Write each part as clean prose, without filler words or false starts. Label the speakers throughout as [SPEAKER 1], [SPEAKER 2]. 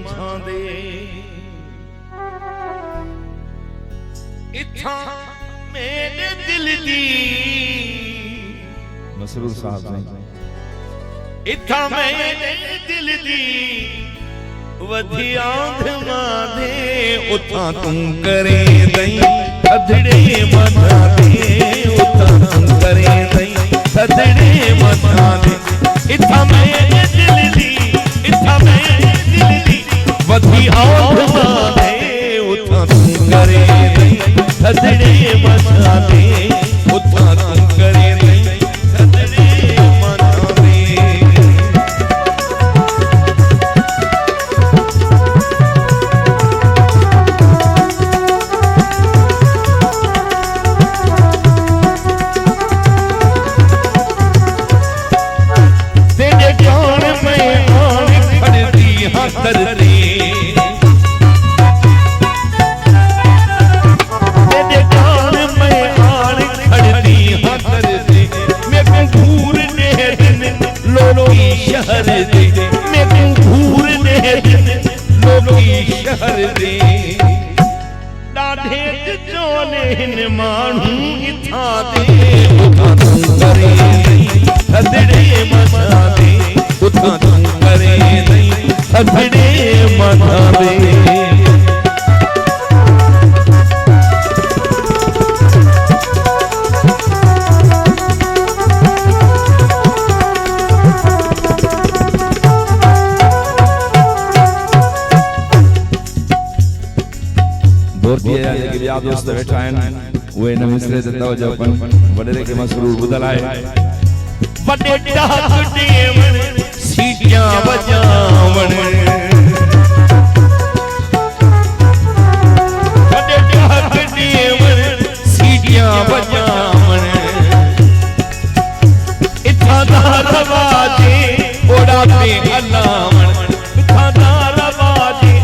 [SPEAKER 1] माछां दे इत्थां मेरे दिल दी
[SPEAKER 2] मसरूर साहब ने
[SPEAKER 1] इत्थां मेरे दिल दी वधी आंधमा दे उठां तू करे दई सदड़े मथा दे उठां तू करे दई सदड़े मथा दे इत्थां मेरे दिल दी इत्थां मेरे दिल दी वधी आंधमा दे उठां तू करे दई सदड़े मथा दे उठां तू करे दई सदड़े मथा दे करती तेरे कान में आड़ खड़ती हाँ करती मैं घूर ने दिन लोगी शहर दे मैं घूर ने दिन लोगी शहर दे डाढ़े चोले न मानू इथा दे उठा तू करे सदड़े मथा दे उठा तू करे सदड़े मथा दे
[SPEAKER 2] दौर दिया जाए कि ॿिया दोस्त वेठा आहिनि उहे हिन मिसरे ते तवजो कनि वॾेरे खे मसरूर ॿुधल आहे
[SPEAKER 1] वॾे डाक ॾियण सीटियां वॼावण वॾे डाक ॾियण सीटियां वॼावण इथां दा रवाजे ओड़ा पे अलावण इथां दा रवाजे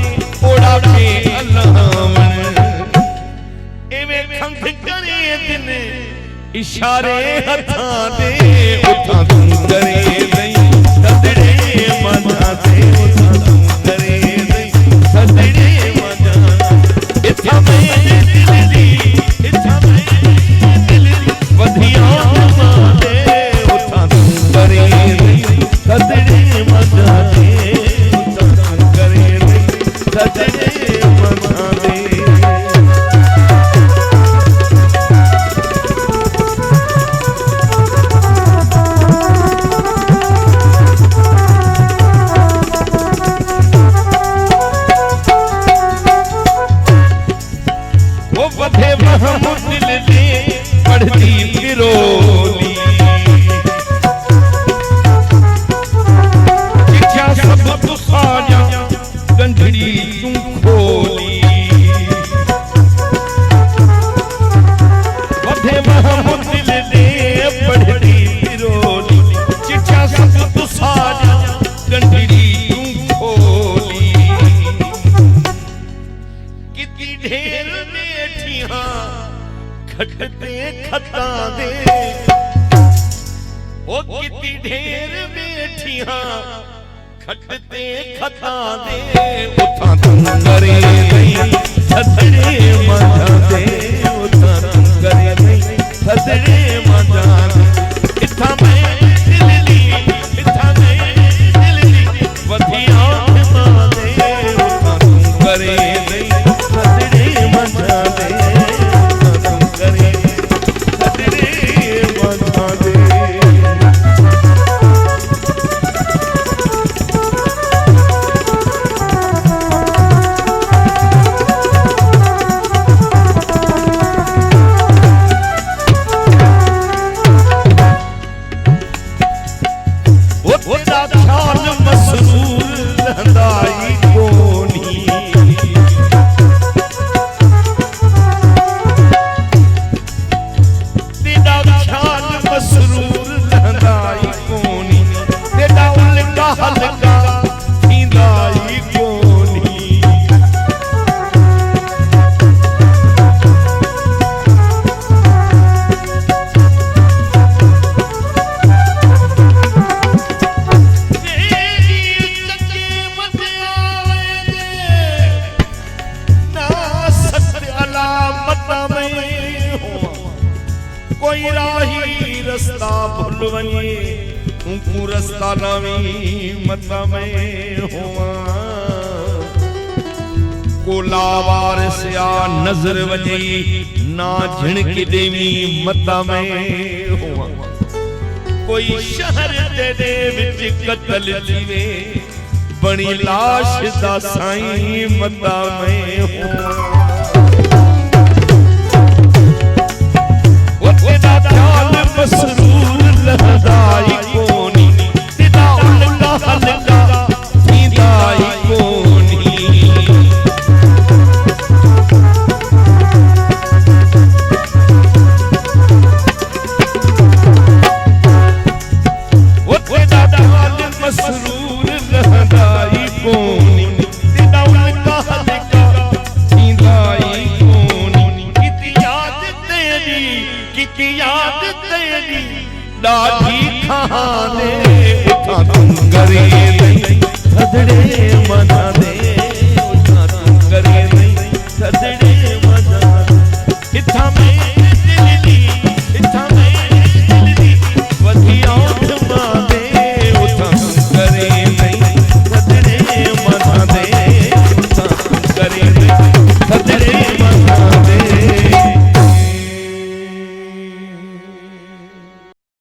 [SPEAKER 1] ओड़ा पे अलावण खंघ करे दिन इशारे हथां दे उठां तू करे दई सदड़े मथा दे उठां तू करे दई सदड़े मथा इत्थां मेरे दिल दी इत्थां मेरे दिल दी वधिया मां दे उठां तू करे दई सदड़े मथा दे उठां तू करे दई सदड़े मथा दे दिल दे पढ़ती फिरोली चिट्ठियां सब तू साजा गंढड़ी तू खोली वधे महमूद दिल दे पढ़ती फिरोली चिट्ठियां सब तू साजा गंढड़ी तू खोली कितनी ढेर बैठियां खटते खता दे ओ कितनी ढेर बैठियां खटते खता दे उठा तू करे दई सदड़े मथा दे उठा तू करे दई सदड़े मथा दे इत्थां मेरे दिल दी इत्थां मेरे दिल दी वधिया मां दे उठा तू करे दई सदड़े मथा दे रस्ता भुल वञे तूं रस्ता लावी मता में हुआ कोला वारसिया नजर वञे ना झिणक देवी मता में हुआ कोई शहर तेरे विच कतल थीवे बणी लाश दा साईं मता में हुआ तेरा ख्याल मसरूर लहदाई कोनी तेरा उल्टा हल्का थींदाई कोनी वो तेरा ख्याल मसरूर लहदाई कोनी तेरा उल्टा हल्का थींदाई कोनी किती याद तेरी डाढ़ी खाने उठा तुम करे थधड़े